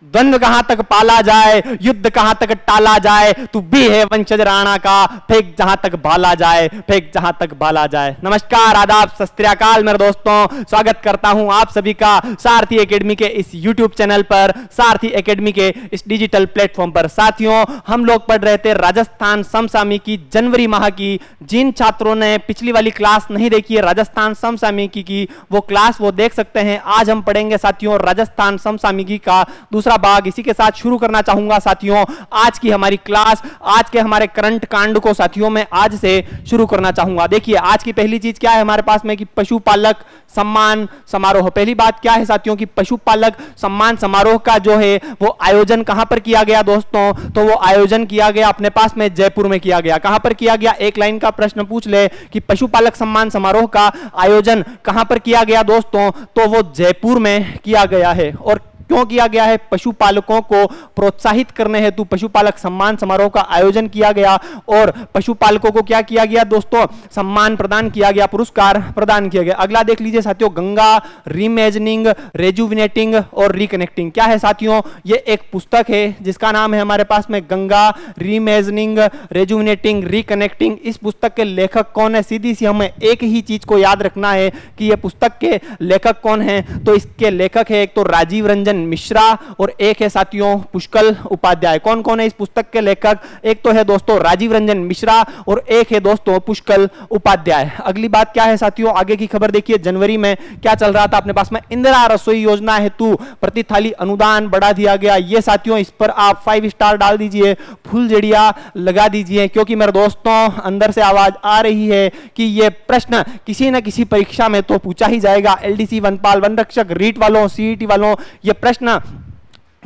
द्वंद्व कहां तक पाला जाए, युद्ध कहां तक टाला जाए, तू भी है वंशज राणा का, फेंक जहां तक भाला जाए, फेंक जहां तक भाला जाए। नमस्कार, आदाब, सत श्री अकाल मेरे दोस्तों, स्वागत करता हूं आप सभी का सारथी एकेडमी के इस यूट्यूब चैनल पर, सारथी एकेडमी के इस डिजिटल प्लेटफॉर्म पर। साथियों, हम लोग पढ़ रहे थे राजस्थान समसामयिकी की जनवरी माह की। जिन छात्रों ने पिछली वाली क्लास नहीं देखी है राजस्थान समसामयिकी की, वो क्लास वो देख सकते हैं। आज हम पढ़ेंगे साथियों राजस्थान समसामयिकी का दूसरा भाग। इसी के साथ शुरू करना चाहूंगा साथियों आज की हमारी क्लास, आज के हमारे करंट कांड को साथियों मैं आज से शुरू करना चाहूंगा। देखिए, आज की पहली चीज क्या है हमारे पास में कि पशुपालक सम्मान समारोह। पहली बात क्या है साथियों कि पशुपालक सम्मान समारोह का जो है वो आयोजन कहां पर किया गया दोस्तों, तो वो आयोजन किया गया अपने पास में जयपुर में किया गया। कहां पर किया गया, एक लाइन का प्रश्न पूछ ले कि पशुपालक सम्मान समारोह का आयोजन कहां पर किया गया दोस्तों, तो वो जयपुर में किया गया है। और क्यों किया गया है, पशुपालकों को प्रोत्साहित करने हेतु पशुपालक सम्मान समारोह का आयोजन किया गया। और पशुपालकों को क्या किया गया दोस्तों, सम्मान प्रदान किया गया, पुरस्कार प्रदान किया गया। अगला देख लीजिए साथियों, गंगा रीइमेजिनिंग, रेजुविनेटिंग और रिकनेक्टिंग। क्या है साथियों, ये एक पुस्तक है जिसका नाम है हमारे पास में गंगा रीइमेजिनिंग, रेजुविनेटिंग, रिकनेक्टिंग। इस पुस्तक के लेखक कौन है, सीधी सी हमें एक ही चीज को याद रखना है कि ये पुस्तक के लेखक कौन है। तो इसके लेखक है एक तो राजीव रंजन मिश्रा और एक है साथियों पुष्कल उपाध्याय। कौन कौन है इस पुस्तक के लेखक, एक तो है दोस्तों राजीव रंजन मिश्रा और एक है दोस्तों पुष्कल उपाध्याय। अगली बात क्या है साथियों, आगे की खबर देखिए, जनवरी में क्या चल रहा था अपने पास में, इंदिरा रसोई योजना हेतु प्रति थाली अनुदान बढ़ा दिया गया। ये साथियों इस पर आप 5 स्टार डाल दीजिए, फुलझड़ियां लगा दीजिए, क्योंकि मेरे दोस्तों अंदर से आवाज आ रही है कि ये प्रश्न किसी न किसी परीक्षा में तो पूछा ही जाएगा। एलडीसी, वनपाल, वन रक्षक, रीट वालों, सीईटी वालों, ये प्रश्न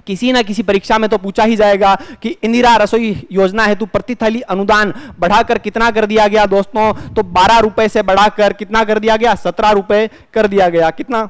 किसी ना किसी परीक्षा में तो पूछा ही जाएगा कि इंदिरा रसोई योजना हेतु प्रति थाली अनुदान बढ़ाकर कितना कर दिया गया दोस्तों, तो 12 रुपए से बढ़ाकर कितना कर दिया गया, 17 रुपए कर दिया गया। कितना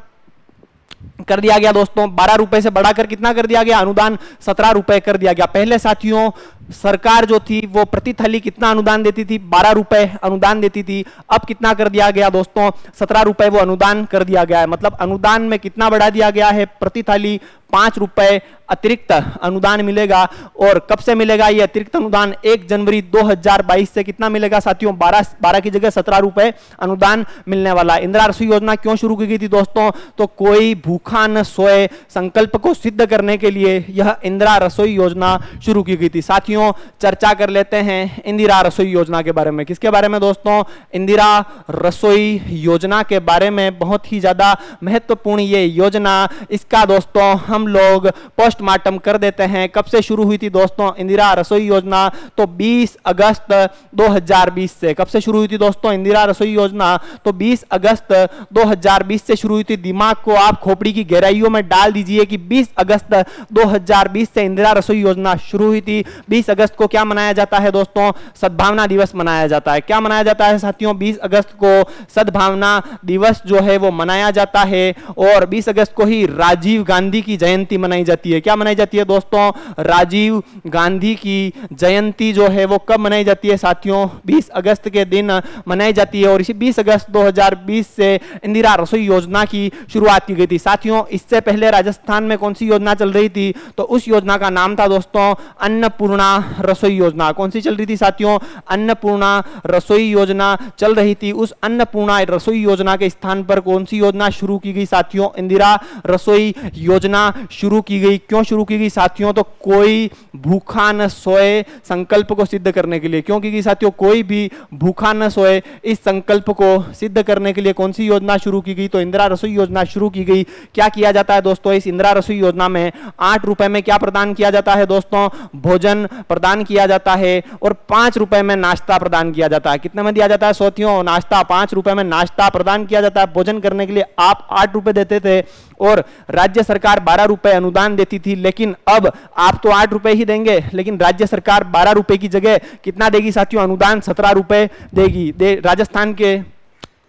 कर दिया गया दोस्तों, 12 रुपए से बढ़ाकर कितना कर दिया गया, अनुदान 17 रुपए कर दिया गया। पहले साथियों सरकार जो थी वो प्रति थाली कितना अनुदान देती थी, 12 रुपए अनुदान देती थी। अब कितना कर दिया गया दोस्तों, 17 रुपए वो अनुदान कर दिया गया है। मतलब अनुदान में कितना बढ़ा दिया गया है, प्रति थाली 5 रुपए अतिरिक्त अनुदान मिलेगा। और कब से मिलेगा ये अतिरिक्त अनुदान, 1 जनवरी 2022 से कितना मिलेगा साथियों, 12 की जगह 17 रुपए अनुदान मिलने वाला। इंदिरा रसोई योजना क्यों शुरू की गई थी दोस्तों, तो कोई भूखा न सोए संकल्प को सिद्ध करने के लिए यह इंदिरा रसोई योजना शुरू की गई थी। साथियों चर्चा कर लेते हैं इंदिरा रसोई योजना के बारे में। किसके बारे में दोस्तों, इंदिरा रसोई योजना के बारे में। बहुत ही ज्यादा महत्वपूर्ण ये योजना, इसका दोस्तों हम लोग पोस्टमार्टम कर देते हैं। कब से शुरू हुई थी दोस्तों इंदिरा रसोई योजना, तो 20 अगस्त 2020 से। कब से शुरू हुई थी दोस्तों इंदिरा रसोई योजना, तो 20 अगस्त 2020 से शुरू हुई थी। दिमाग को आप खोपड़ी की गहराइयों में डाल दीजिए कि 20 अगस्त 2020 से इंदिरा रसोई योजना शुरू हुई थी। 20 अगस्त को क्या मनाया जाता है दोस्तों, सद्भावना दिवस मनाया जाता है। क्या मनाया जाता है साथियों, 20 अगस्त को सद्भावना दिवस जो है वो मनाया जाता है। और 20 अगस्त को ही राजीव गांधी की जयंती मनाई जाती है। क्या मनाई जाती है दोस्तों, राजीव गांधी की जयंती जो है वो कब मनाई जाती है साथियों, 20 अगस्त के दिन मनाई जाती है। और इसी 20 अगस्त 2020 से इंदिरा रसोई योजना की शुरुआत की गई थी। साथियों इससे पहले राजस्थान में कौन सी योजना चल रही थी, तो उस योजना का नाम था दोस्तों अन्नपूर्णा रसोई योजना। कौन सी चल रही थी साथियों, अन्नपूर्णा रसोई योजना चल रही थी। उस अन्नपूर्णा रसोई योजना के स्थान पर कौन सी योजना शुरू की गई साथियों, इंदिरा रसोई योजना शुरू की गई। क्यों शुरू की गई साथियों, तो कोई भूखा न सोए संकल्प को सिद्ध करने के लिए। क्यों की गई साथियों, कोई भी भूखा न सोए, इस संकल्प को सिद्ध करने के लिए कौन सी योजना शुरू की गई, तो इंदिरा रसोई योजना शुरू की गई। क्या किया जाता है दोस्तों, इस इंदिरा रसोई योजना में 8 रुपए में क्या प्रदान किया जाता है दोस्तों, भोजन प्रदान किया जाता है। और 5 रुपए में नाश्ता प्रदान किया जाता है। कितने में दिया जाता है साथियों, नाश्ता 5 रुपए में नाश्ता प्रदान किया जाता है। भोजन करने के लिए आप 8 रुपए देते थे और राज्य सरकार 12 रुपए अनुदान देती थी। लेकिन अब आप तो 8 रुपए ही देंगे, लेकिन राज्य सरकार 12 रुपए की जगह कितना देगी साथियों, अनुदान 17 रुपए देगी। राजस्थान के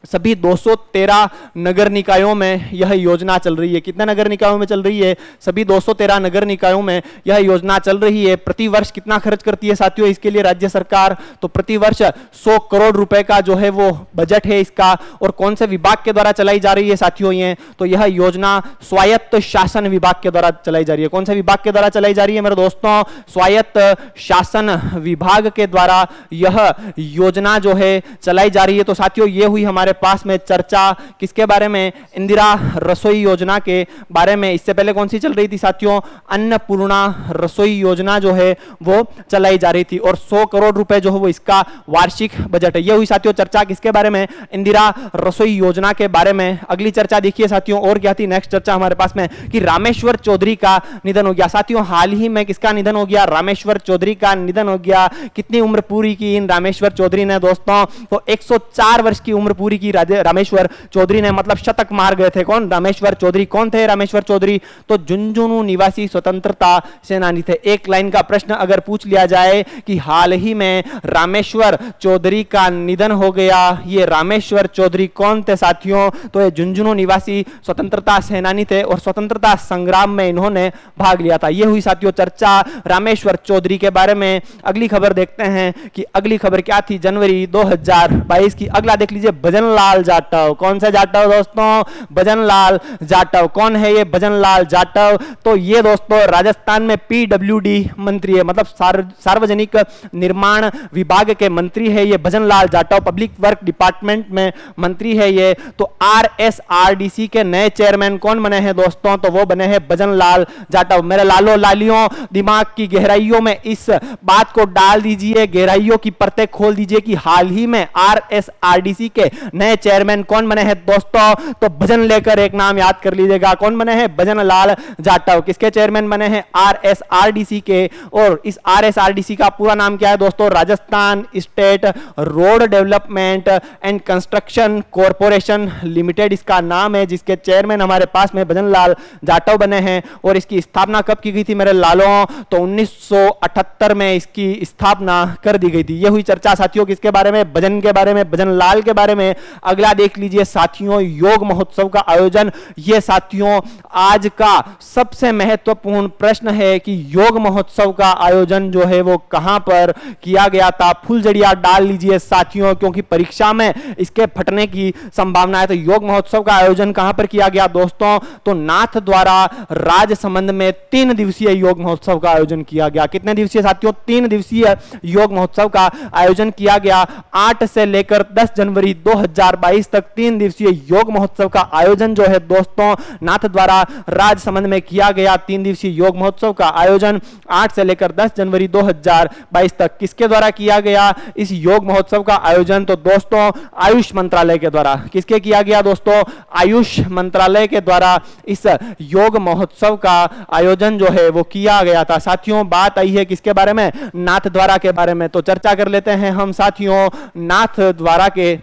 सभी 213 नगर निकायों में यह योजना चल रही है। कितने नगर निकायों में चल रही है? सभी 213 नगर निकायों में यह योजना चल रही है। प्रति वर्ष कितना खर्च करती है साथियों इसके लिए राज्य सरकार? तो प्रति वर्ष 100 करोड़ रुपए का जो है वो बजट है इसका। और कौन से विभाग के द्वारा चलाई जा रही है साथियों ये? तो यह योजना स्वायत्त शासन विभाग के द्वारा चलाई जा रही है। कौन से विभाग के द्वारा चलाई जा रही है मेरे दोस्तों? स्वायत्त शासन विभाग के द्वारा यह योजना जो है चलाई जा रही है। तो साथियों ये हुई हमारे पास में चर्चा किसके बारे में? इंदिरा रसोई योजना के बारे में। इससे पहले कौन सी चल रही थी साथियों? अन्नपूर्णा रसोई योजना जो है वो चलाई जा रही थी और 100 करोड़ रुपए जो है वो इसका वार्षिक बजट है। ये हुई साथियों चर्चा किसके बारे में? इंदिरा रसोई योजना के बारे में। अगली चर्चा देखिए साथियों और क्या थी नेक्स्ट चर्चा हमारे पास में कि रामेश्वर चौधरी का निधन हो गया। साथियों हाल ही में किसका निधन हो गया? रामेश्वर चौधरी का निधन हो गया। कितनी उम्र पूरी की इन रामेश्वर चौधरी ने दोस्तों? तो 104 वर्ष की उम्र पूरी की रामेश्वर चौधरी ने, मतलब शतक मार गए थे। कौन? रामेश्वर चौधरी। कौन थे रामेश्वर चौधरी? तो झुंझुनू निवासी स्वतंत्रता सेनानी थे। एक लाइन का प्रश्न अगर पूछ लिया जाए कि हाल ही में रामेश्वर चौधरी का निधन हो गया, ये रामेश्वर चौधरी कौन थे साथियों? तो ये झुंझुनू निवासी स्वतंत्रता सेनानी थे और स्वतंत्रता संग्राम में इन्होंने भाग लिया था। ये हुई साथियों चर्चा रामेश्वर चौधरी के बारे में। अगली खबर देखते हैं कि अगली खबर क्या थी जनवरी 2022 की। अगला देख लीजिए भजनलाल जाटव। कौन से जाटव दोस्तों? भजनलाल जाटव। कौन है ये भजनलाल जाटव? तो ये दोस्तों राजस्थान में पीडब्ल्यूडी मंत्री है, मतलब सार्वजनिक निर्माण विभाग के मंत्री है ये Bhajanlal Jatav. Public work department में मंत्री है ये। तो आरएसआरडीसी के नए चेयरमैन कौन बने हैं दोस्तों? तो वो बने हैं भजनलाल जाटव। मेरे लालो लालियों दिमाग की गहराइयों में इस बात को डाल दीजिए, गहराइयों की परतें खोल दीजिए कि हाल ही में आरएसआरडीसी के नए चेयरमैन कौन बने हैं दोस्तों? तो भजन लेकर एक नाम याद कर लीजिएगा। कौन बने हैं? भजनलाल जाटव। किसके चेयरमैन बने हैं? आरएसआरडीसी के। और इस आरएसआरडीसी का पूरा नाम क्या है दोस्तों? Rajasthan state road development and construction corporation limited इसका नाम है, जिसके चेयरमैन हमारे पास में भजनलाल जाटव बने हैं। और इसकी स्थापना कब की गई थी मेरे लालों? तो 1978 में इसकी स्थापना कर दी गई थी। यह हुई चर्चा साथियों किसके बारे में? भजन के बारे में, भजनलाल के बारे में। अगला देख लीजिए साथियों योग महोत्सव का आयोजन। यह साथियों आज का सबसे महत्वपूर्ण प्रश्न है कि योग महोत्सव का आयोजन जो है वो कहां पर किया गया था? फुलझड़ियां डाल लीजिए साथियों, क्योंकि परीक्षा में इसके फटने की संभावना है। तो योग महोत्सव का आयोजन कहां पर किया गया दोस्तों? तो नाथ द्वारा राजसमंद में 3 दिवसीय योग महोत्सव का आयोजन किया गया। कितने दिवसीय साथियों? 3 दिवसीय योग महोत्सव का आयोजन किया गया। 8 से लेकर 10 जनवरी 2022 तक 3 दिवसीय योग महोत्सव का आयोजन जो है दोस्तों नाथ द्वारा राजसमंद में किया गया। 3 दिवसीय योग महोत्सव का आयोजन 8 से लेकर 10 जनवरी 2022 तक किसके द्वारा किया गया इस योग महोत्सव का आयोजन? तो दोस्तों आयुष मंत्रालय के द्वारा। किसके किया गया दोस्तों? आयुष मंत्रालय के द्वारा इस योग महोत्सव का आयोजन जो है वो किया गया था। साथियों बात आई है किसके बारे में? नाथ द्वारा के बारे में। तो चर्चा कर लेते हैं हम साथियों नाथ द्वारा के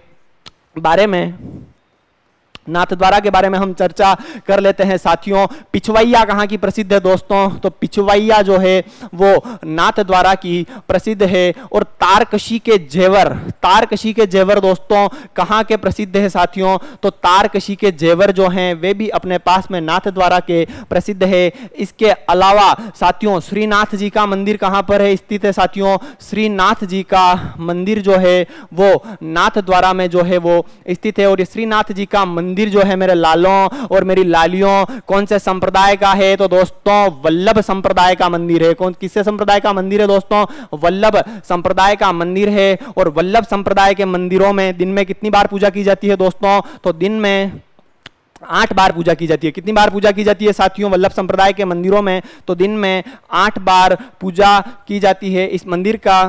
बारे में। नाथ द्वारा के बारे में हम चर्चा कर लेते हैं साथियों। पिछवैया कहां की प्रसिद्ध है दोस्तों? तो पिछवैया जो है वो नाथ द्वारा की प्रसिद्ध है। और तारकशी के जेवर, तारकशी के जेवर दोस्तों कहां के प्रसिद्ध है साथियों? तो तारकशी के जेवर जो हैं वे भी अपने पास में नाथ द्वारा के प्रसिद्ध है। इसके अलावा साथियों श्रीनाथ जी का मंदिर कहां पर है स्थित है साथियों? श्रीनाथ जी का मंदिर जो है वो नाथ द्वारा में जो है वो स्थित है। और श्रीनाथ जी का मंदिर जो है मेरे लालों और मेरी लालियों कौन से संप्रदाय का है? तो दोस्तों वल्लभ संप्रदाय का मंदिर है। कौन किससे संप्रदाय का मंदिर है दोस्तों? वल्लभ संप्रदाय का मंदिर है। और वल्लभ संप्रदाय के मंदिरों में दिन में कितनी बार पूजा की जाती है दोस्तों? तो दिन में 8 बार पूजा की जाती है। कितनी बार पूजा की जाती है साथियों वल्लभ संप्रदाय के मंदिरों में? तो दिन में 8 बार पूजा की जाती है। इस मंदिर का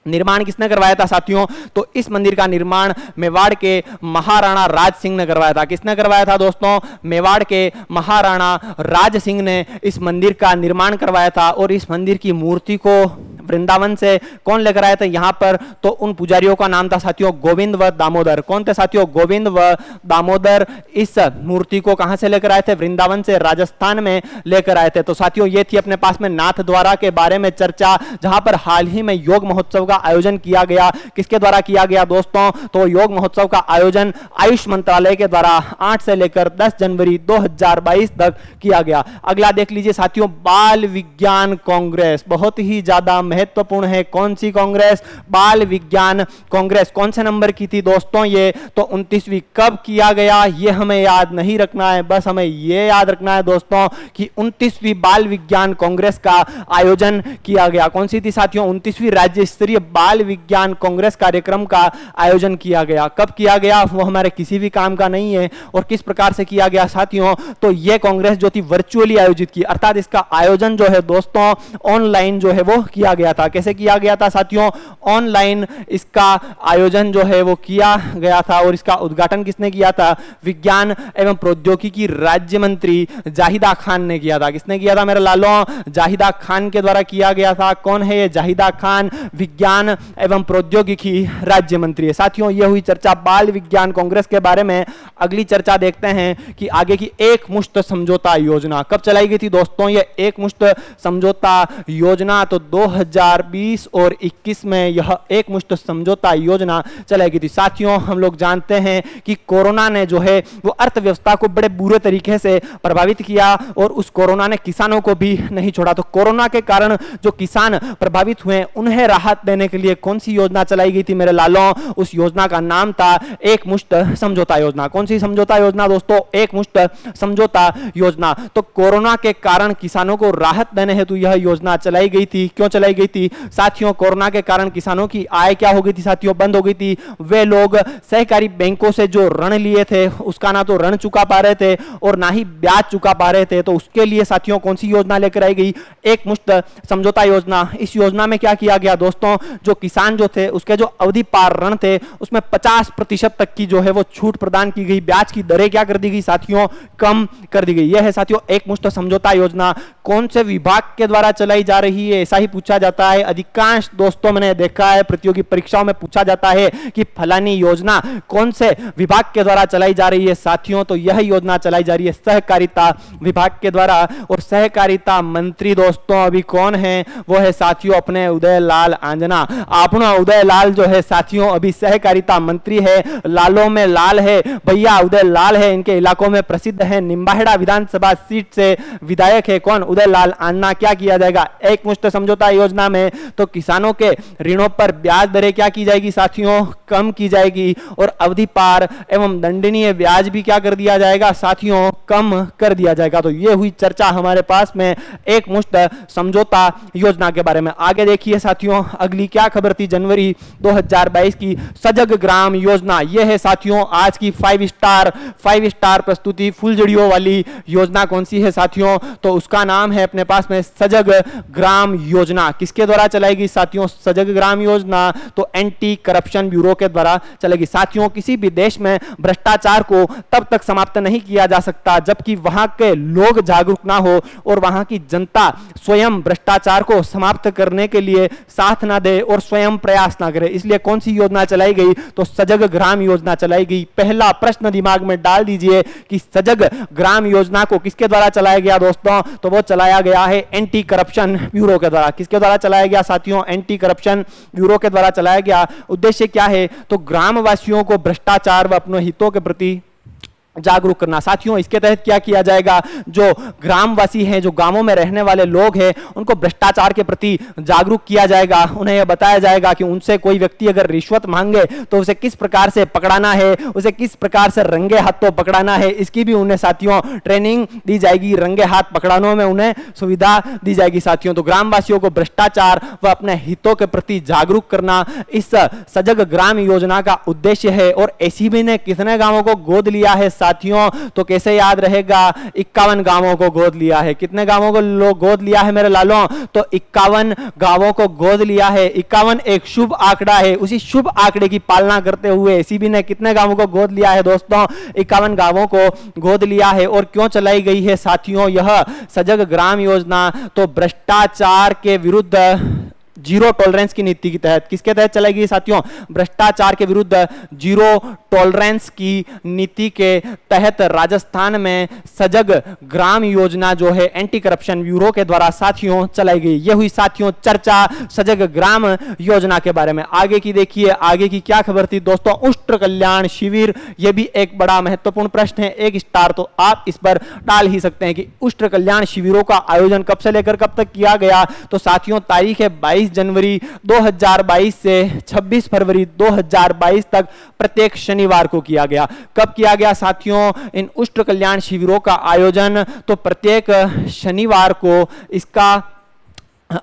निर्माण किसने करवाया था साथियों? तो इस मंदिर का निर्माण मेवाड़ के महाराणा राज सिंह ने करवाया था। किसने करवाया था दोस्तों? मेवाड़ के महाराणा राज सिंह ने इस मंदिर का निर्माण करवाया था। और इस मंदिर की मूर्ति को वृंदावन से कौन लेकर आया था यहां पर? तो उन पुजारियों का नाम था साथियों गोविंद व दामोदर। कौन थे साथियों? गोविंद व दामोदर इस मूर्ति को कहां से लेकर आए थे? वृंदावन से राजस्थान में लेकर आए थे। तो साथियों ये थी अपने पास में नाथ द्वारा के बारे में चर्चा, जहां पर हाल ही में योग महोत्सव का आयोजन किया गया। किसके द्वारा किया गया दोस्तों? तो योग महोत्सव का आयोजन आयुष मंत्रालय के द्वारा 8 से लेकर 10 जनवरी 2022 तक किया गया। अगला देख लीजिए साथियों, बाल विज्ञान कांग्रेस बहुत ही ज्यादा महत्वपूर्ण है। कौन सी कांग्रेस? बाल विज्ञान कांग्रेस। कौन से नंबर की थी दोस्तों ये? तो 29वीं। कब किया गया ये हमें याद नहीं रखना है, बस हमें ये याद रखना है दोस्तों कि 29वीं बाल विज्ञान कांग्रेस का आयोजन किया गया। कौन सी थी साथियों? 29वीं राज्य स्तरीय बाल विज्ञान कांग्रेस कार्यक्रम का आयोजन किया गया। कब किया गया वो हमारे किसी भी काम का नहीं है। और किस प्रकार से किया गया साथियों? तो यह कांग्रेस जो थी वर्चुअली आयोजित की, अर्थात इसका आयोजन जो है दोस्तों ऑनलाइन जो है वो किया गया था। कैसे किया गया था साथियों? ऑनलाइन इसका आयोजन जो है वो किया गया था। और इसका उद्घाटन किसने किया था? विज्ञान एवं प्रौद्योगिकी राज्य मंत्री जाहिदा खान ने किया था। किसने किया था मेरे लालों? जाहिदा खान के द्वारा किया गया था। कौन है ये जाहिदा खान? विज्ञान एवं प्रौद्योगिकी राज्य मंत्री है। साथियों ये हुई चर्चा बाल विज्ञान कांग्रेस के बारे में। अगली चर्चा देखते हैं कि आगे की एक मुश्त समझौता योजना कब चलाई गई थी दोस्तों? ये एक मुश्त समझौता योजना तो 2020 और 21 में यह एक मुश्त समझौता योजना चलाई गई थी। साथियों हम लोग जानते हैं कि कोरोना ने जो है वो अर्थव्यवस्था को बड़े बुरे तरीके से प्रभावित किया और उस कोरोना ने किसानों को भी नहीं छोड़ा। तो कोरोना के कारण जो किसान प्रभावित हुए उन्हें राहत देने के लिए कौन सी योजना चलाई गई थी मेरे लालों? उस योजना का नाम था एक मुश्त समझौता योजना। कौन सी समझौता योजना दोस्तों? एक मुश्त समझौता योजना। तो कोरोना के कारण किसानों को राहत देने हेतु यह योजना चलाई गई थी। क्यों चलाई गई थी साथियों? कोरोना के कारण किसानों की आय क्या हो गई थी साथियों? बंद हो गई थी। वे लोग सहकारी बैंकों से जो ऋण लिए थे उसका ना तो ऋण चुका पा रहे थे और ना ही ब्याज चुका पा रहे थे। तो उसके लिए साथियों कौन सी योजना लेकर आई गई? एक मुश्त समझौता योजना। इस योजना में क्या किया गया दोस्तों? जो किसान जो थे उसके जो अवधि पार ऋण थे उसमें 50% तक की जो है वो छूट प्रदान की गई। ब्याज की दरें क्या कर दी गई साथियों? कम कर दी गई। यह है साथियों एक मुश्त समझौता योजना। कौन से विभाग के द्वारा चलाई जा रही है ऐसा ही पूछा जाता है। अधिकांश दोस्तों मैंने देखा है प्रतियोगी परीक्षाओं में पूछा जाता है कि फलानी योजना कौन से विभाग के द्वारा चलाई जा रही है साथियों? तो यह योजना चलाई जा रही है सहकारिता विभाग के द्वारा। और सहकारिता मंत्री दोस्तों अभी कौन है? वो है साथियों अपने उदय लाल आंजना। अपना उदय लाल जो है साथियों अभी सहकारिता मंत्री है। लालों में लाल है भैया, उदय लाल है। इनके इलाकों में प्रसिद्ध है। निम्बाहेड़ा विधानसभा सीट से विधायक है कौन? उदय लाल आंजना। क्या किया जाएगा एक मुश्त समझौता योजना में? तो किसानों के ऋणों पर ब्याज दरें क्या की जाएगी साथियों? कम की जाएगी। और अवधि पार एवं दंडनीय ब्याज भी क्या कर दिया जाएगा साथियों? कम कर दिया जाएगा। तो ये हुई चर्चा हमारे पास में एक मुश्त समझौता योजना के बारे में। आगे देखिए साथियों अगली क्या खबर थी जनवरी 2022 की? सजग ग्राम योजना। यह है साथियों आज की 5 स्टार प्रस्तुति फुलझड़ियों वाली योजना। कौन सी है साथियों? तो उसका नाम है अपने पास में सजग ग्राम योजना। किसके द्वारा चलाई गई साथियों सजग ग्राम योजना? तो एंटी करप्शन ब्यूरो के द्वारा चलेगी। साथियों किसी भी देश में भ्रष्टाचार को तब तक समाप्त नहीं किया जा सकता जबकि वहां के लोग जागरूक ना हो और वहां की जनता स्वयं भ्रष्टाचार को समाप्त करने के लिए साथ ना दे और स्वयं प्रयास ना करे। इसलिए कौन सी योजना चलाई गई? तो सजग ग्राम योजना चलाई गई। पहला प्रश्न दिमाग में डाल दीजिए कि सजग ग्राम योजना को किसके द्वारा चलाया गया दोस्तों? तो वो चलाया गया है एंटी करप्शन ब्यूरो के द्वारा। किसके द्वारा चलाया गया साथियों? एंटी करप्शन ब्यूरो के द्वारा चलाया गया। उद्देश्य क्या है? तो ग्रामवासियों को भ्रष्टाचार व अपने हितों के प्रति जागरूक करना। साथियों इसके तहत क्या किया जाएगा? जो ग्रामवासी हैं, जो गांवों में रहने वाले लोग हैं, उनको भ्रष्टाचार के प्रति जागरूक किया जाएगा। उन्हें यह बताया जाएगा कि उनसे कोई व्यक्ति अगर रिश्वत मांगे तो उसे किस प्रकार से पकड़ाना है, उसे किस प्रकार से रंगे हाथों पकड़ाना है, इसकी भी उन्हें साथियों ट्रेनिंग दी जाएगी। रंगे हाथ पकड़ाने में उन्हें सुविधा दी जाएगी साथियों। तो ग्रामवासियों को भ्रष्टाचार व अपने हितों के प्रति जागरूक करना इस सजग ग्राम योजना का उद्देश्य है। और एसीबी ने कितने गांवों को गोद लिया है साथियों? तो कैसे याद रहेगा? 51 गांवों को गोद लिया है। कितने गांवों को गोद लिया है मेरे लालों? तो 51 गांवों को गोद लिया है। 51 एक शुभ आंकड़ा है। उसी शुभ आंकड़े की पालना करते हुए एसीबी ने कितने गांवों को गोद लिया है दोस्तों? 51 गांवों को गोद लिया है। और क्यों चलाई गई है साथियों यह सजग ग्राम योजना? तो भ्रष्टाचार के विरुद्ध जीरो टॉलरेंस की नीति के तहत। किसके तहत चलाएगी साथियों? भ्रष्टाचार के विरुद्ध जीरो टॉलरेंस की नीति के तहत राजस्थान में सजग ग्राम योजना जो है एंटी करप्शन ब्यूरो के द्वारा साथियों चलाई गई। ये हुई साथियों चर्चा सजग ग्राम योजना के बारे में। आगे की देखिए, आगे की क्या खबर थी दोस्तों? उष्ट्र कल्याण शिविर, यह भी एक बड़ा महत्वपूर्ण प्रश्न है, एक स्टार तो आप इस पर डाल ही सकते हैं कि उष्ट्र कल्याण शिविरों का आयोजन कब से लेकर कब तक किया गया। तो साथियों तारीख है 22 जनवरी 2022 से 26 फरवरी 2022 तक प्रत्येक शनिवार को किया गया। कब किया गया साथियों इन उष्ट्र कल्याण शिविरों का आयोजन? तो प्रत्येक शनिवार को इसका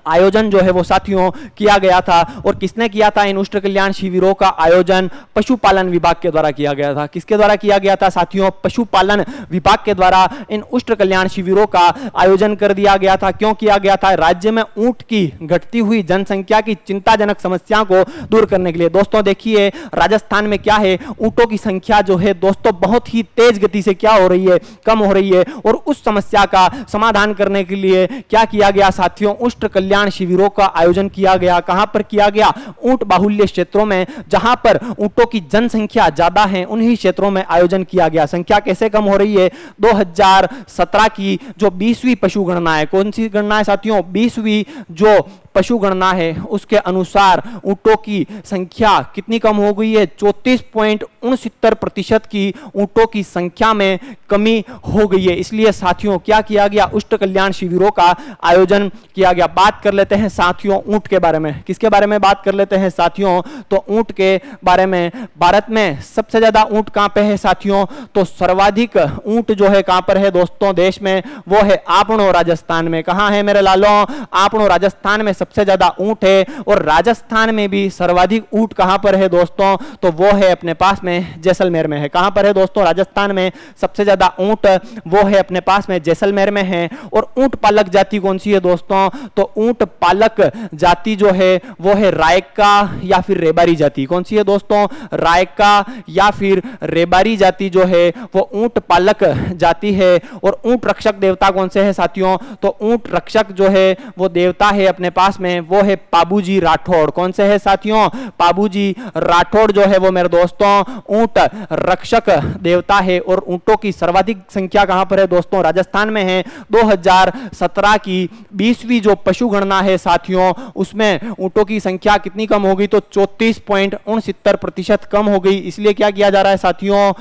आयोजन जो है वो साथियों किया गया था। और किसने किया था इन उष्ट्र कल्याण शिविरों का आयोजन? पशुपालन विभाग के द्वारा किया गया था। किसके द्वारा किया गया था साथियों? पशुपालन विभाग के द्वारा इन उष्ट्र कल्याण शिविरों का आयोजन कर दिया गया था। क्यों किया गया था? राज्य में ऊंट की घटती हुई जनसंख्या की चिंताजनक समस्या को दूर करने के लिए। दोस्तों देखिए राजस्थान में क्या है, ऊंटों की संख्या जो है दोस्तों बहुत ही तेज गति से क्या हो रही है, कम हो रही है। और उस समस्या का समाधान करने के लिए क्या किया गया साथियों? उष्ट्र कल्याण शिविरों का आयोजन किया गया। कहां पर किया गया? ऊंट बाहुल्य क्षेत्रों में, जहां पर ऊंटों की जनसंख्या ज्यादा है उन्हीं क्षेत्रों में आयोजन किया गया। संख्या कैसे कम हो रही है? 2017 की जो 20वीं पशु गणना है, कौन सी गणना है साथियों? 20वीं जो पशु गणना है उसके अनुसार ऊंटों की संख्या कितनी कम हो गई है? 34.69% की ऊंटों की संख्या में कमी हो गई है। इसलिए साथियों क्या किया गया? उष्ट्र कल्याण शिविरों का आयोजन किया गया। बात कर लेते हैं साथियों ऊंट के बारे में। किसके बारे में बात कर लेते हैं साथियों? तो ऊंट के बारे में। भारत में सबसे ज्यादा ऊंट कहां पे है साथियों? तो सर्वाधिक ऊंट जो है कहां पर है दोस्तों देश में? वो है आपनो राजस्थान में। कहां है मेरे लालों? आपनो राजस्थान में सबसे ज्यादा ऊंट है। और राजस्थान में भी सर्वाधिक ऊंट कहां पर है दोस्तों? तो वो है अपने पास में जैसलमेर में है। कहां पर है दोस्तों? राजस्थान में सबसे ज्यादा ऊंट वो है अपने पास में जैसलमेर में है। और ऊंट पालक जाति कौन सी है दोस्तों? तो ऊंट पालक जाति जो है वो है रायका या फिर रेबारी जाति। कौन सी है दोस्तों? रायका या फिर रेबारी जाति जो है वो ऊंट पालक जाति है। और ऊंट रक्षक देवता कौन से है साथियों? तो ऊंट रक्षक जो है वो देवता है अपने पास में वो है पाबूजी राठौड़। कौन से है साथियों? पाबूजी राठौड़ जो है वो मेरे दोस्तों ऊंट रक्षक देवता है। और ऊंटों की सर्वाधिक संख्या कहां पर है दोस्तों? राजस्थान में है। 2017 की 20वीं जो पशु गणना है साथियों उसमें ऊंटों की संख्या कितनी कम हो गई? तो 34.69% कम हो गई। इसलिए क्या किया जा रहा है साथियों?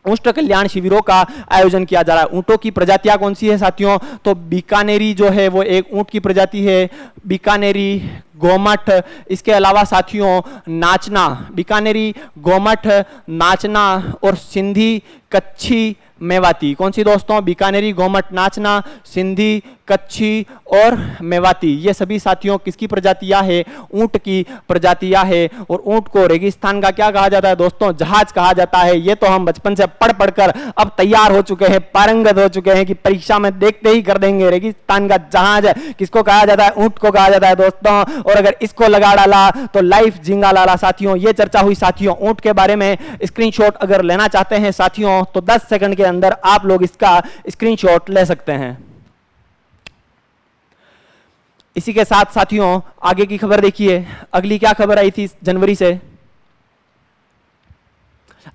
उष्ट्र कल्याण शिविरों का आयोजन किया जा रहा है। ऊंटों की प्रजातियां कौन सी है साथियों? तो बीकानेरी जो है वो एक ऊंट की प्रजाति है, बीकानेरी गोमठ। इसके अलावा साथियों नाचना, बीकानेरी गोमठ, नाचना और सिंधी कच्छी मेवाती। कौन सी दोस्तों? बीकानेरी गोमठ, नाचना, सिंधी कच्छी और मेवाती। ये सभी साथियों किसकी प्रजातियां है? ऊंट की प्रजातियां है। और ऊंट को रेगिस्तान का क्या कहा जाता है दोस्तों? जहाज कहा जाता है। ये तो हम बचपन से पढ़ पढ़कर अब तैयार हो चुके हैं, पारंगत हो चुके हैं कि परीक्षा में देखते ही कर देंगे। रेगिस्तान का जहाज किसको कहा जाता है? ऊंट को कहा जाता है दोस्तों। और अगर इसको लगा डाला तो लाइफ जिंगा लाला साथियों। ये चर्चा हुई साथियों ऊंट के बारे में। स्क्रीनशॉट अगर लेना चाहते हैं साथियों तो 10 सेकंड के अंदर आप लोग इसका स्क्रीनशॉट ले सकते हैं। इसी के साथ साथियों आगे की खबर देखिए। अगली क्या खबर आई थी जनवरी से?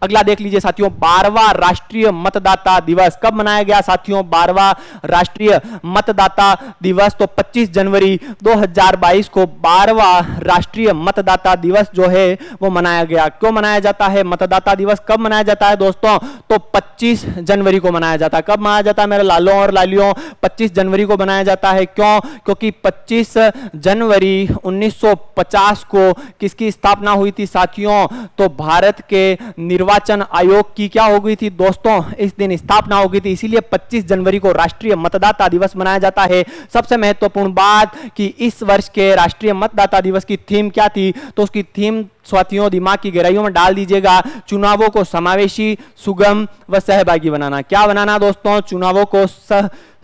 अगला देख लीजिए साथियों, 12वां राष्ट्रीय मतदाता दिवस कब मनाया गया साथियों? 12वां राष्ट्रीय मतदाता दिवस तो 25 जनवरी 2022 को 12वां राष्ट्रीय मतदाता दिवस जो है वो मनाया गया। क्यों मनाया जाता है मतदाता दिवस? कब मनाया जाता है दोस्तों? तो 25 जनवरी को मनाया जाता है। कब मनाया जाता है मेरे लालों और लालियों? 25 जनवरी को मनाया जाता है। क्यों? क्योंकि 25 जनवरी 1950 को किसकी स्थापना हुई थी साथियों? तो भारत के निर्वाचन आयोग की क्या हो गई थी दोस्तों? इस दिन स्थापना हो गई थी। इसीलिए 25 जनवरी को राष्ट्रीय मतदाता दिवस मनाया जाता है। सबसे महत्वपूर्ण बात कि इस वर्ष के राष्ट्रीय मतदाता दिवस की थीम क्या थी? तो उसकी थीम साथियों दिमाग की गहराइयों में डाल दीजिएगा, चुनावों को समावेशी, सुगम व सहभागी बनाना। क्या बनाना दोस्तों? चुनावों को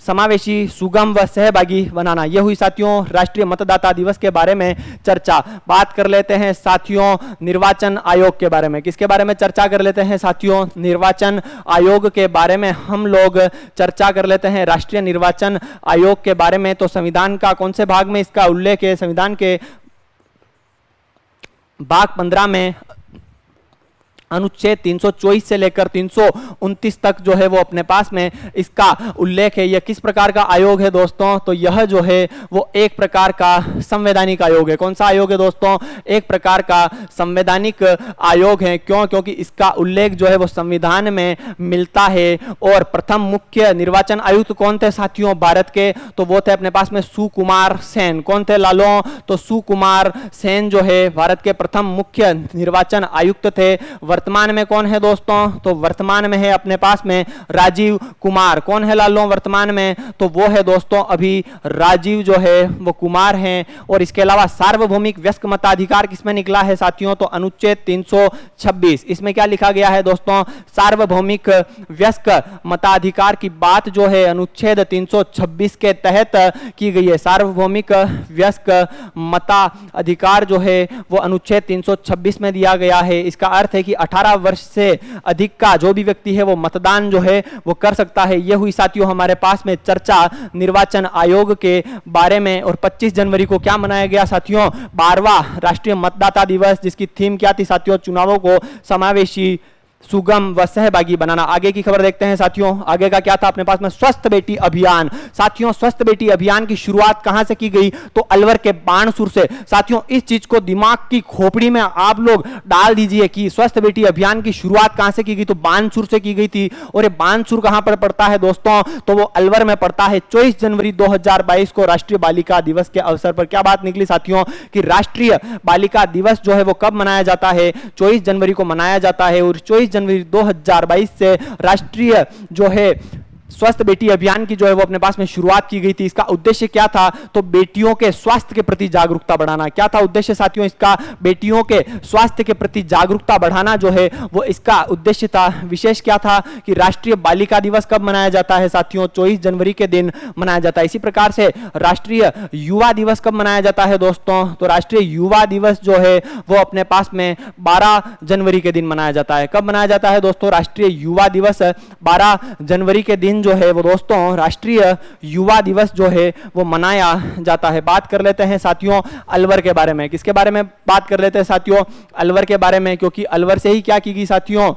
समावेशी, सुगम व सहभागी बनाना। यह हुई साथियों राष्ट्रीय मतदाता दिवस के बारे में चर्चा। बात कर लेते हैं साथियों निर्वाचन आयोग के बारे में। किसके बारे में चर्चा क्या कर लेते हैं साथियों, निर्वाचन आयोग के बारे में हम लोग चर्चा कर लेते हैं। राष्ट्रीय निर्वाचन आयोग के बारे में तो संविधान का कौन से भाग में इसका उल्लेख है, संविधान के भाग 15 में अनुच्छेद 324 से लेकर 329 तक जो है वो अपने पास में इसका उल्लेख है। यह किस प्रकार का आयोग है दोस्तों, तो यह जो है वो एक प्रकार का संवैधानिक आयोग है। कौन सा आयोग है दोस्तों, एक प्रकार का संवैधानिक आयोग है। क्यों, क्योंकि इसका उल्लेख जो है वो संविधान में मिलता है। और प्रथम मुख्य निर्वाचन आयुक्त कौन थे साथियों भारत के, तो वो थे अपने पास में सुकुमार सेन। कौन थे लालो, तो सुकुमार सेन जो है भारत के प्रथम मुख्य निर्वाचन आयुक्त थे। वर्तमान में कौन है दोस्तों, तो वर्तमान में है अपने पास में राजीव कुमार। कौन है लालो वर्तमान में, तो वो है दोस्तों अभी राजीव जो है वो कुमार हैं। और इसके अलावा सार्वभौमिक व्यस्क मताधिकार किसमें निकला है साथियों, तो अनुच्छेद 326। इसमें क्या लिखा गया है दोस्तों, सार्वभौमिक व्यस्क मताधिकार की बात जो है अनुच्छेद 326 के तहत की गई है। सार्वभौमिक व्यस्क मताधिकार जो है वो अनुच्छेद 326 में दिया गया है। इसका अर्थ है कि 18 वर्ष से अधिक का जो भी व्यक्ति है वो मतदान जो है वो कर सकता है। यह हुई साथियों हमारे पास में चर्चा निर्वाचन आयोग के बारे में। और 25 जनवरी को क्या मनाया गया साथियों, 12वां राष्ट्रीय मतदाता दिवस, जिसकी थीम क्या थी साथियों, चुनावों को समावेशी, सुगम व सहभागी बनाना। आगे की खबर देखते हैं साथियों, आगे का क्या था अपने पास में, स्वस्थ बेटी अभियान। साथियों स्वस्थ बेटी अभियान की शुरुआत कहां से की गई, तो अलवर के बाणसुर से। साथियों इस चीज को दिमाग की खोपड़ी में आप लोग डाल दीजिए कि स्वस्थ बेटी अभियान की शुरुआत कहां से की गई, तो बाणसुर से की गई थी। और ये बाणसुर कहां पर पड़ता है दोस्तों, तो वो अलवर में पड़ता है। 24 जनवरी 2022 को राष्ट्रीय बालिका दिवस के अवसर पर क्या बात निकली साथियों, कि राष्ट्रीय बालिका दिवस जो है वो कब मनाया जाता है, 24 जनवरी को मनाया जाता है। और 24 जनवरी 2022 से राष्ट्रीय जो है स्वस्थ बेटी अभियान की जो है वो अपने पास में शुरुआत की गई थी। इसका उद्देश्य क्या था, तो बेटियों के स्वास्थ्य के प्रति जागरूकता बढ़ाना। क्या था उद्देश्य साथियों इसका, बेटियों के स्वास्थ्य के प्रति जागरूकता बढ़ाना जो है वो इसका उद्देश्य था। विशेष क्या था कि राष्ट्रीय बालिका दिवस कब मनाया जाता है साथियों, 24 जनवरी के दिन मनाया जाता है। इसी प्रकार से राष्ट्रीय युवा दिवस कब मनाया जाता है दोस्तों, तो राष्ट्रीय युवा दिवस जो है वो अपने पास में 12 जनवरी के दिन मनाया जाता है। कब मनाया जाता है दोस्तों, राष्ट्रीय युवा दिवस 12 जनवरी के दिन जो है वो दोस्तों राष्ट्रीय युवा दिवस जो है वो मनाया जाता है। बात कर लेते हैं साथियों अलवर के बारे में। किसके बारे में बात कर लेते हैं साथियों, अलवर के बारे में, क्योंकि अलवर से ही क्या की गई साथियों,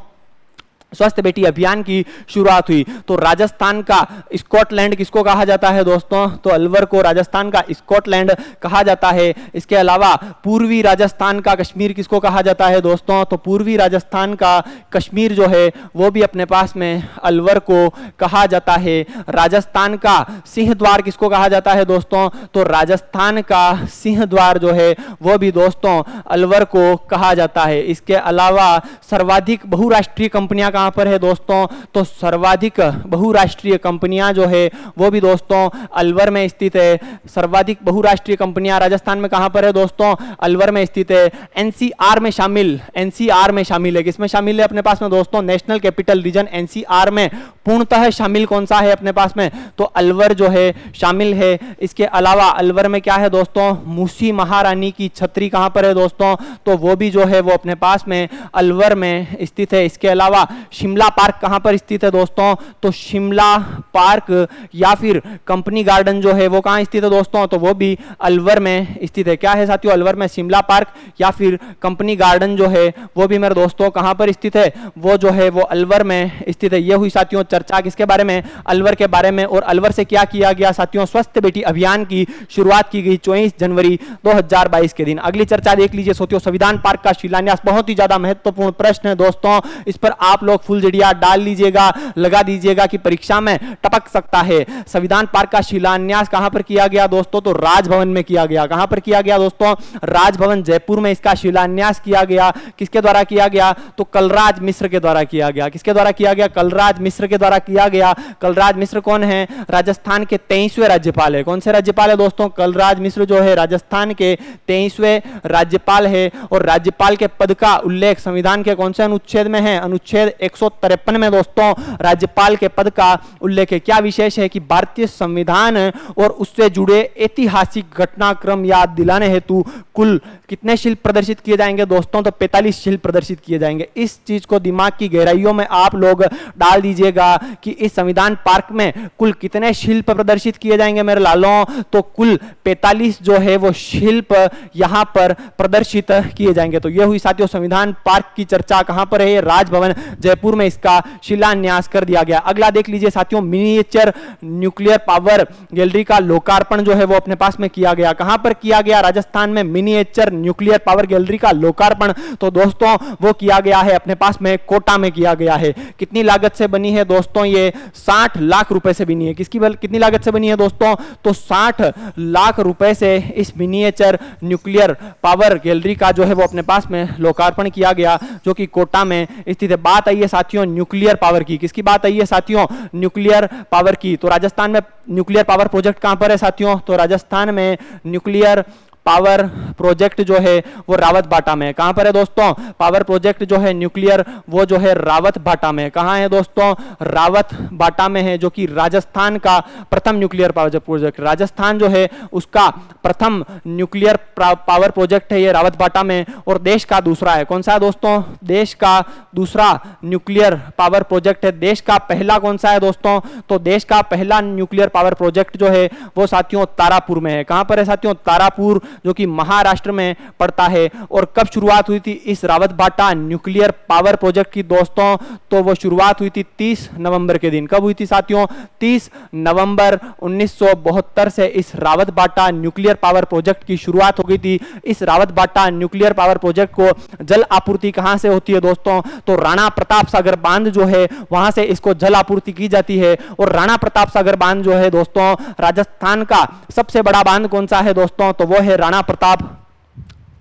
स्वस्थ बेटी अभियान की शुरुआत हुई। तो राजस्थान का स्कॉटलैंड किसको कहा जाता है दोस्तों, तो अलवर को राजस्थान का स्कॉटलैंड कहा जाता है। इसके अलावा पूर्वी राजस्थान का कश्मीर किसको कहा जाता है दोस्तों, तो पूर्वी राजस्थान का कश्मीर जो है वो भी अपने पास में अलवर को कहा जाता है। राजस्थान का सिंह द्वार किसको कहा जाता है दोस्तों, तो राजस्थान का सिंह द्वार जो है वो भी दोस्तों अलवर को कहा जाता है। इसके अलावा सर्वाधिक बहुराष्ट्रीय कंपनियां कहां पर है दोस्तों, तो सर्वाधिक बहुराष्ट्रीय कंपनियां जो है वो भी दोस्तों अलवर में स्थित है। सर्वाधिक बहुराष्ट्रीय कंपनियां राजस्थान में कहां पर है दोस्तों, अलवर में स्थित है। एनसीआर में शामिल, एनसीआर में शामिल है, किसमें शामिल है अपने पास में दोस्तों, नेशनल कैपिटल रीजन एनसीआर में पूर्णतः शामिल कौन सा है अपने पास में, तो अलवर जो है शामिल है। इसके अलावा अलवर में क्या है दोस्तों, मूसी महारानी की छतरी कहां पर है दोस्तों, तो वो भी जो है वो अपने पास में अलवर में स्थित है। इसके अलावा शिमला पार्क कहां पर स्थित है दोस्तों, तो शिमला पार्क या फिर कंपनी गार्डन जो है वो कहां स्थित है दोस्तों, तो वो भी अलवर में स्थित है। क्या है साथियों अलवर में, शिमला पार्क या फिर कंपनी गार्डन जो है वो भी मेरे दोस्तों कहां पर स्थित है, वो जो है वो अलवर में स्थित है। ये हुई साथियों चर्चा किसके बारे में, अलवर के बारे में। और अलवर से क्या किया गया साथियों, स्वस्थ बेटी अभियान की शुरुआत की गई 24 जनवरी 2022 के दिन। अगली चर्चा देख लीजिए सोचियो, संविधान पार्क का शिलान्यास। बहुत ही ज्यादा महत्वपूर्ण प्रश्न है दोस्तों, इस पर आप लोग फुल जड़िया डाल लीजिएगा, लगा दीजिएगा कि परीक्षा में टपक सकता है। संविधान पार्क का शिलान्यास कहां पर किया गया दोस्तों, तो राजभवन में किया गया। कहां पर किया गया दोस्तों, राजभवन जयपुर में इसका शिलान्यास किया गया। किसके द्वारा किया गया, तो कलराज मिश्र के द्वारा किया गया। किसके द्वारा किया गया, कलराज मिश्र के द्वारा किया गया। कलराज मिश्र कौन है, राजस्थान के 23वें राज्यपाल है। कौन से राज्यपाल है दोस्तों, कलराज मिश्र जो है राजस्थान के 23वें राज्यपाल है। और राज्यपाल के पद का उल्लेख संविधान के कौन से अनुच्छेद में है, अनुच्छेद 153 में दोस्तों राज्यपाल के पद का उल्लेख है। क्या विशेष है कि भारतीय संविधान और उससे जुड़े ऐतिहासिक घटनाक्रम याद दिलाने हेतु कुल कितने शिल्प प्रदर्शित किए जाएंगे दोस्तों? तो 45 शिल्प प्रदर्शित किए जाएंगे। इस चीज को दिमाग की गहराइयों में आप लोग डाल दीजिएगा कि इस संविधान पार्क में कुल कितने शिल्प प्रदर्शित किए जाएंगे मेरे लालों? तो कुल 45 जो है वो शिल्प यहां पर प्रदर्शित किए जाएंगे। तो यह हुई साथियों संविधान पार्क की चर्चा। कहां पर है? राजभवन जयपुर में इसका शिलान्यास कर दिया गया। अगला देख लीजिए साथियों, मिनिएचर न्यूक्लियर पावर गैलरी का लोकार्पण जो है वो अपने पास में किया गया। कहां पर किया गया? राजस्थान में मिनिएचर न्यूक्लियर पावर गैलरी का लोकार्पण तो दोस्तों वो किया गया है अपने पास में कोटा में किया गया है। कितनी लागत से बनी है दोस्तों? ये 60 लाख रुपए से बनी है। कितनी लागत से बनी है दोस्तों? तो 60 लाख रुपए से इस मिनिएचर न्यूक्लियर पावर गैलरी का जो है वो अपने पास में लोकार्पण किया गया, जो कि कोटा में स्थित है। बात आई है साथियों न्यूक्लियर पावर की। किसकी बात आई है साथियों? न्यूक्लियर पावर की। तो राजस्थान में न्यूक्लियर पावर प्रोजेक्ट कहां पर है साथियों? तो राजस्थान में न्यूक्लियर पावर प्रोजेक्ट जो है वो रावतबाटा में। कहां पर है दोस्तों? पावर प्रोजेक्ट जो है न्यूक्लियर वो जो है रावतबाटा में। कहां है दोस्तों? रावतबाटा में है, जो कि राजस्थान का प्रथम न्यूक्लियर पावर प्रोजेक्ट। राजस्थान जो है उसका प्रथम न्यूक्लियर पावर प्रोजेक्ट है ये रावतबाटा में। और देश का दूसरा है। कौन सा है दोस्तों? देश का दूसरा न्यूक्लियर पावर प्रोजेक्ट है। देश का पहला कौन सा है दोस्तों? तो देश का पहला न्यूक्लियर पावर प्रोजेक्ट जो है वो साथियों तारापुर में है। कहां पर है साथियों? तारापुर, जो कि महाराष्ट्र में पड़ता है। और कब शुरुआत हुई थी इस रावतबाटा न्यूक्लियर पावर प्रोजेक्ट की दोस्तों? तो वो शुरुआत हुई थी 30 नवंबर के दिन। कब हुई थी साथियों? 30 नवंबर 1972 से इस रावतबाटा न्यूक्लियर पावर प्रोजेक्ट की शुरुआत हो गई थी। इस रावतबाटा न्यूक्लियर पावर प्रोजेक्ट को जल आपूर्ति कहां से होती है दोस्तों? तो राणा प्रताप सागर बांध जो है वहां से इसको जल आपूर्ति की जाती है। और राणा प्रताप सागर बांध जो है दोस्तों राजस्थान का सबसे बड़ा बांध कौन सा है दोस्तों? तो वो है राणा प्रताप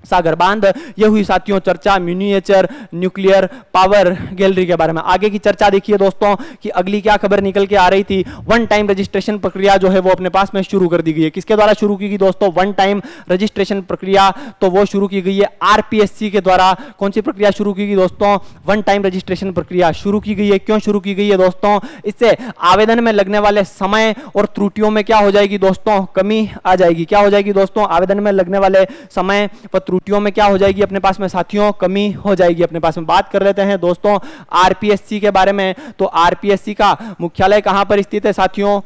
सागर बांध। यह हुई साथियों चर्चा मिनिएचर न्यूक्लियर पावर गैलरी के बारे में। आगे की चर्चा देखिए दोस्तों कि अगली क्या खबर निकल के आ रही थी। वन टाइम रजिस्ट्रेशन प्रक्रिया जो है वो अपने पास में शुरू कर दी गई है। किसके द्वारा शुरू की गई दोस्तों? वन टाइम रजिस्ट्रेशन प्रक्रिया तो वो शुरू की गई है आरपीएससी के द्वारा। कौन सी प्रक्रिया शुरू की गई दोस्तों? वन टाइम रजिस्ट्रेशन प्रक्रिया शुरू की गई है। क्यों शुरू की गई है दोस्तों? इससे आवेदन में लगने वाले समय और त्रुटियों में क्या हो जाएगी दोस्तों? कमी आ जाएगी। क्या हो जाएगी दोस्तों? आवेदन में लगने वाले समय व त्रुटियों में क्या हो जाएगी अपने पास में साथियों? कमी हो जाएगी अपने पास में। बात कर लेते हैं दोस्तों आरपीएससी के बारे में। तो आरपीएससी का मुख्यालय कहां पर स्थित है साथियों?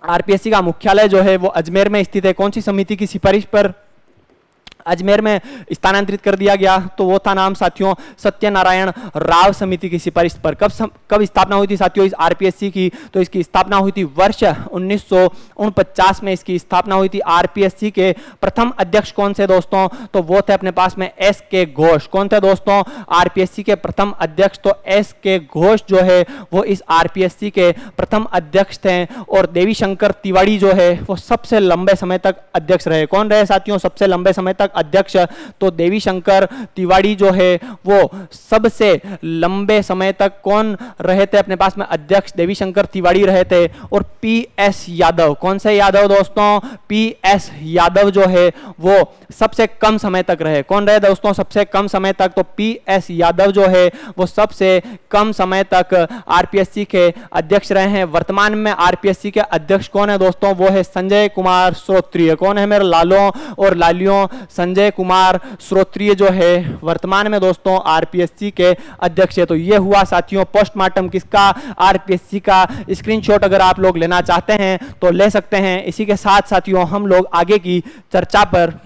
आरपीएससी का मुख्यालय जो है वो अजमेर में स्थित है। कौन सी समिति की सिफारिश पर अजमेर में स्थानांतरित कर दिया गया? तो वो था नाम साथियों सत्यनारायण राव समिति की सिफारिश पर। कब स्थापना हुई थी साथियों इस आरपीएससी की? तो इसकी स्थापना हुई थी वर्ष 1949 में इसकी स्थापना हुई थी। आरपीएससी के प्रथम अध्यक्ष कौन से दोस्तों? तो वो थे अपने पास में एस के घोष। कौन थे दोस्तों? आरपीएससी के प्रथम अध्यक्ष तो एस के घोष जो है वो इस आरपीएससी के प्रथम अध्यक्ष थे। और देवी शंकर तिवारी जो है वो सबसे लंबे समय तक अध्यक्ष रहे। कौन रहे साथियों सबसे लंबे समय तक अध्यक्ष? तो देवी शंकर तिवारी जो है वो सबसे लंबे समय तक कौन रहे थे अपने पास में अध्यक्ष? देवी शंकर तिवारी रहे थे। और पीएस यादव, कौन से यादव दोस्तों? पीएस यादव जो है वो सबसे कम समय तक रहे। कौन रहे दोस्तों सबसे कम समय तक? तो पीएस यादव जो है वो सबसे कम समय तक आरपीएससी के अध्यक्ष रहे हैं। वर्तमान में आरपीएससी के अध्यक्ष कौन है दोस्तों? वो है संजय कुमार श्रोत्रिय। कौन है मेरे लालों और लालियों? संजय कुमार श्रोत्रिय जो है वर्तमान में दोस्तों आरपीएससी के अध्यक्ष है। तो ये हुआ साथियों पोस्टमार्टम किसका? आरपीएससी का। स्क्रीनशॉट अगर आप लोग लेना चाहते हैं तो ले सकते हैं। इसी के साथ साथियों हम लोग आगे की चर्चा पर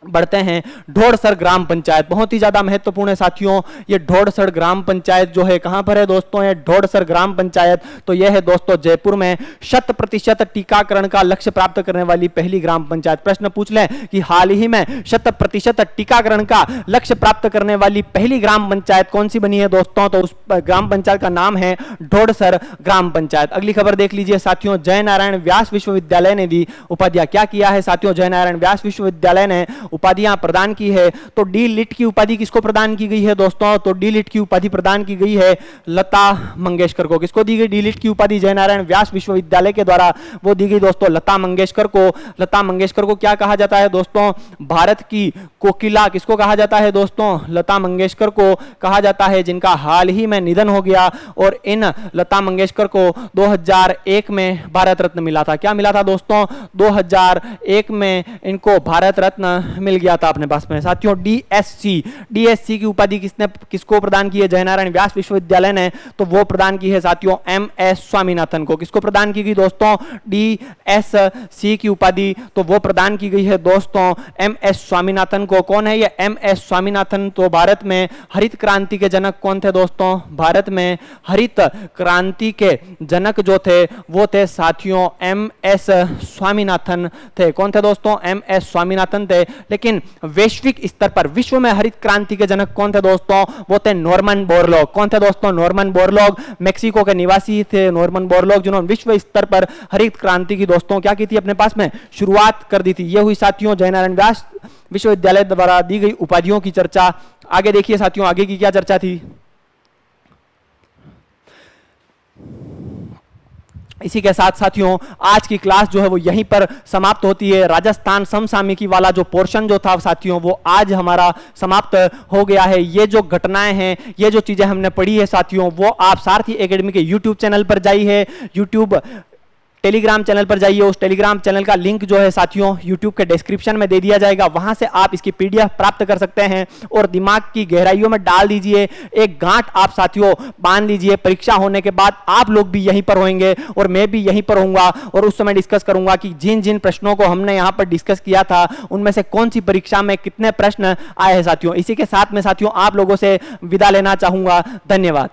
बढ़ते हैं। ढोड़सर ग्राम पंचायत बहुत ही ज्यादा महत्वपूर्ण है साथियों। ये ढोड़सर ग्राम पंचायत जो है कहां पर है दोस्तों? ये ढोड़सर ग्राम पंचायत तो यह है दोस्तों जयपुर में। 100% टीकाकरण का लक्ष्य प्राप्त करने वाली पहली ग्राम पंचायत। प्रश्न पूछ लें कि हाल ही में 100% टीकाकरण का लक्ष्य प्राप्त करने वाली पहली ग्राम पंचायत कौन सी बनी है दोस्तों? तो उस ग्राम पंचायत का नाम है ढोड़सर ग्राम पंचायत। अगली खबर देख लीजिए साथियों, जय नारायण व्यास विश्वविद्यालय ने दी उपाध्याय। क्या किया है साथियों? जय नारायण व्यास विश्वविद्यालय ने उपाधियां प्रदान की है। तो डी लिट की उपाधि किसको प्रदान की गई है दोस्तों? तो डी लिट की उपाधि प्रदान की गई है लता मंगेशकर को। किसको दी गई डी लिट की उपाधि? जयनारायण व्यास विश्वविद्यालय के द्वारा वो दी गई दोस्तों लता मंगेशकर को। लता मंगेशकर को क्या कहा जाता है दोस्तों? भारत की कोकिला। किसको कहा जाता है दोस्तों? लता मंगेशकर को कहा जाता है, जिनका हाल ही में निधन हो गया। और इन लता मंगेशकर को 2001 में भारत रत्न मिला था। क्या मिला था दोस्तों? 2001 में इनको भारत रत्न मिल गया था अपने पास में। साथियों डीएससी की उपाधि किसको प्रदान की है? जयनारायण व्यास विश्वविद्यालय ने। तो वो प्रदान की है साथियों एमएस स्वामीनाथन को। किसको प्रदान की गई दोस्तों? डीएससी की उपाधि तो वो प्रदान की गई है दोस्तों एमएस स्वामीनाथन को। कौन है ये एमएस स्वामीनाथन? तो भारत में हरित क्रांति के जनक कौन थे दोस्तों? भारत में हरित क्रांति के जनक जो थे वो थे साथियों एमएस स्वामीनाथन थे। कौन थे दोस्तों? एमएस स्वामीनाथन थे। लेकिन वैश्विक स्तर पर विश्व में हरित क्रांति के जनक कौन थे दोस्तों? वो थे नॉर्मन बोरलॉग। कौन थे दोस्तों? नॉर्मन बोरलॉग मेक्सिको के निवासी थे नॉर्मन बोरलॉग, जिन्होंने विश्व स्तर पर हरित क्रांति की दोस्तों क्या की थी? अपने पास में शुरुआत कर दी थी। ये हुई साथियों जयनारायण व्यास विश्वविद्यालय द्वारा दी गई उपाधियों की चर्चा। आगे देखिए साथियों, आगे की क्या चर्चा थी। इसी के साथ साथियों आज की क्लास जो है वो यहीं पर समाप्त होती है। राजस्थान समसामयिकी वाला जो पोर्शन जो था साथियों वो आज हमारा समाप्त हो गया है। ये जो घटनाएं हैं, ये जो चीजें हमने पढ़ी है साथियों, वो आप सारथी एकेडमी के यूट्यूब चैनल पर जाइए, यूट्यूब टेलीग्राम चैनल पर जाइए। उस टेलीग्राम चैनल का लिंक जो है साथियों यूट्यूब के डिस्क्रिप्शन में दे दिया जाएगा। वहां से आप इसकी पीडीएफ प्राप्त कर सकते हैं और दिमाग की गहराइयों में डाल दीजिए। एक गांठ आप साथियों बांध लीजिए। परीक्षा होने के बाद आप लोग भी यहीं पर होंगे और मैं भी यहीं पर होऊंगा और उस समय डिस्कस करूंगा कि जिन जिन प्रश्नों को हमने यहां पर डिस्कस किया था उनमें से कौन सी परीक्षा में कितने प्रश्न आए हैं साथियों। इसी के साथ में साथियों आप लोगों से विदा लेना चाहूंगा। धन्यवाद।